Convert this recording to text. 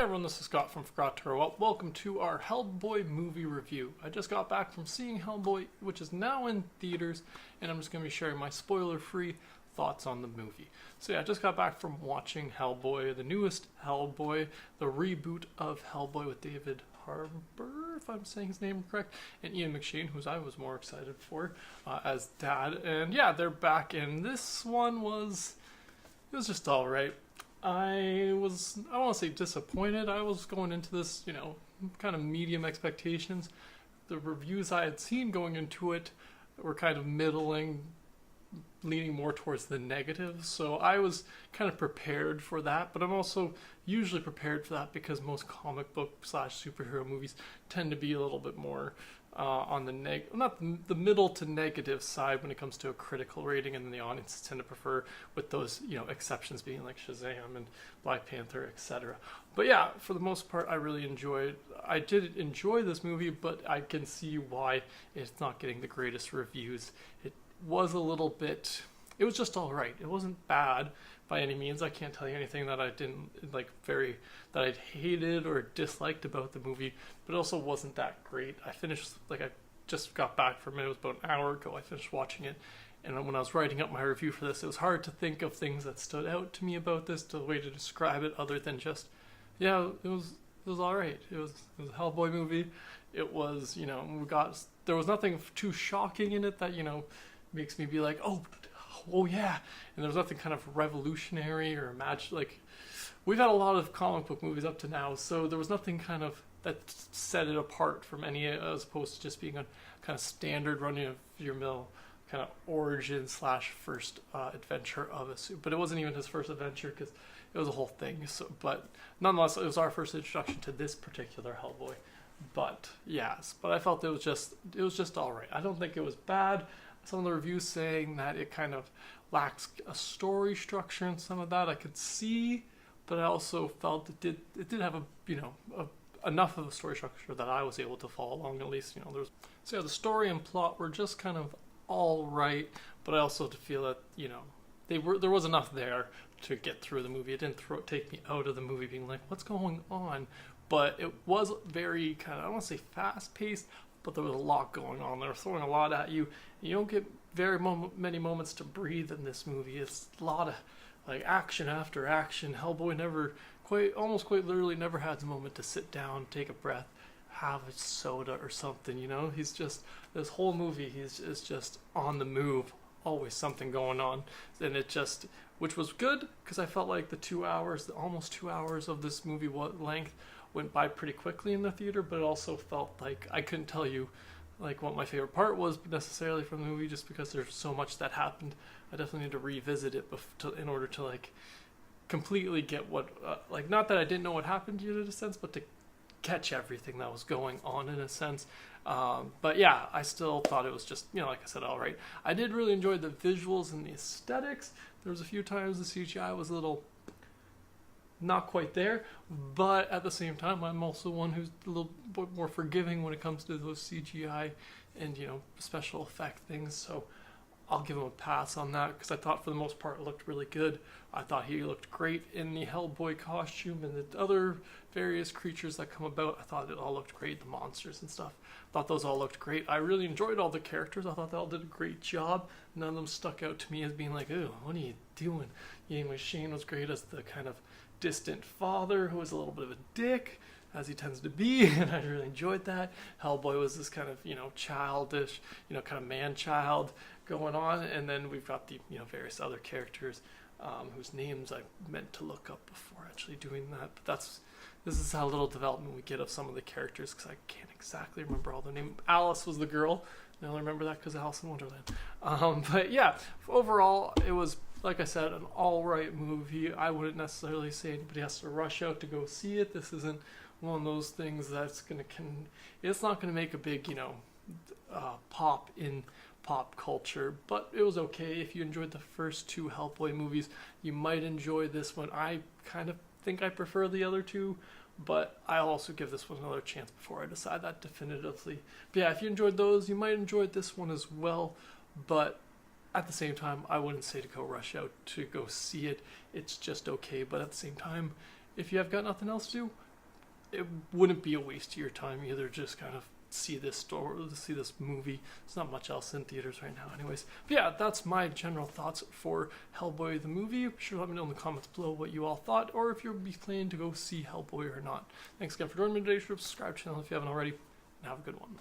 everyone, this is Scott from Forgot to Row Up. Welcome to our Hellboy movie review. I just got back from seeing Hellboy, which is now in theaters, and I'm just going to be sharing my spoiler-free thoughts on the movie. So yeah, I just got back from watching Hellboy, the newest Hellboy, the reboot of Hellboy with David Harbour, if I'm saying his name correct, and Ian McShane, who I was more excited for as Dad. And yeah, they're back, and this one was just alright. I don't want to say disappointed. I was going into this, kind of medium expectations. The reviews I had seen going into it were kind of middling, leaning more towards the negative. So I was kind of prepared for that, but I'm also usually prepared for that because most comic book / superhero movies tend to be a little bit more on the not the middle to negative side when it comes to a critical rating, and then the audiences tend to prefer, with those exceptions being like Shazam and Black Panther, etc. But yeah, for the most part, I did enjoy this movie, but I can see why it's not getting the greatest reviews. It was it was just all right. It wasn't bad by any means. I can't tell you anything that I didn't that I hated or disliked about the movie, but it also wasn't that great. I just got back from it. It was about an hour ago. I finished watching it, and when I was writing up my review for this, it was hard to think of things that stood out to me about this, the way to describe it, other than just, yeah, it was all right. It was a Hellboy movie. It was, there was nothing too shocking in it that makes me be like, oh yeah, and there's nothing kind of revolutionary or we've had a lot of comic book movies up to now, so there was nothing kind of that set it apart from any, as opposed to just being a kind of standard running of your mill kind of origin / first adventure of a suit. But it wasn't even his first adventure because it was a whole thing. So, but nonetheless, it was our first introduction to this particular Hellboy. But yes, I felt it was just all right. I don't think it was bad. Some of the reviews saying that it kind of lacks a story structure, and some of that I could see, but I also felt it did have enough of a story structure that I was able to follow along, at least. The story and plot were just kind of all right, but I also feel that there was enough there to get through the movie. It didn't take me out of the movie being like, what's going on? But it was very kind of, I don't want to say fast paced, but there was a lot going on. They were throwing a lot at you. You don't get very many moments to breathe in this movie. It's a lot of action after action. Hellboy almost quite literally never had a moment to sit down, take a breath, have a soda or something. He's just, this whole movie, is just on the move. Always something going on, and which was good because I felt like the almost 2 hours of this movie length went by pretty quickly in the theater, but it also felt like I couldn't tell you what my favorite part was necessarily from the movie, just because there's so much that happened. I definitely need to revisit it in order to completely get what not that I didn't know what happened in a sense, but to catch everything that was going on in a sense. But yeah, I still thought it was just, like I said, all right. I did really enjoy the visuals and the aesthetics. There was a few times the CGI was a little not quite there, but at the same time, I'm also one who's a little bit more forgiving when it comes to those CGI and special effect things. So I'll give him a pass on that, because I thought for the most part it looked really good. I thought he looked great in the Hellboy costume and the other various creatures that come about. I thought it all looked great, the monsters and stuff. I thought those all looked great. I really enjoyed all the characters. I thought they all did a great job. None of them stuck out to me as being like, oh, what are you doing? Ian McShane was great as the kind of distant father who was a little bit of a dick, as he tends to be, and I really enjoyed that. Hellboy was this kind of, childish, kind of man-child going on, and then we've got the, various other characters whose names I meant to look up before actually doing that, but this is how little development we get of some of the characters, because I can't exactly remember all their names. Alice was the girl. I only remember that because of Alice in Wonderland. But yeah, overall, it was, like I said, an all-right movie. I wouldn't necessarily say anybody has to rush out to go see it. This isn't one of those things that's it's not gonna make a big, pop in pop culture, but it was okay. If you enjoyed the first two Hellboy movies, you might enjoy this one. I kind of think I prefer the other two, but I'll also give this one another chance before I decide that definitively. But yeah, if you enjoyed those, you might enjoy this one as well, but at the same time, I wouldn't say to go rush out to go see it. It's just okay, but at the same time, if you have got nothing else to do, it wouldn't be a waste of your time either. Just kind of see this movie. There's not much else in theaters right now anyways. But yeah, that's my general thoughts for Hellboy the movie. Be sure to let me know in the comments below what you all thought, or if you'll be planning to go see Hellboy or not. Thanks again for joining me today. Subscribe to the channel if you haven't already, and have a good one.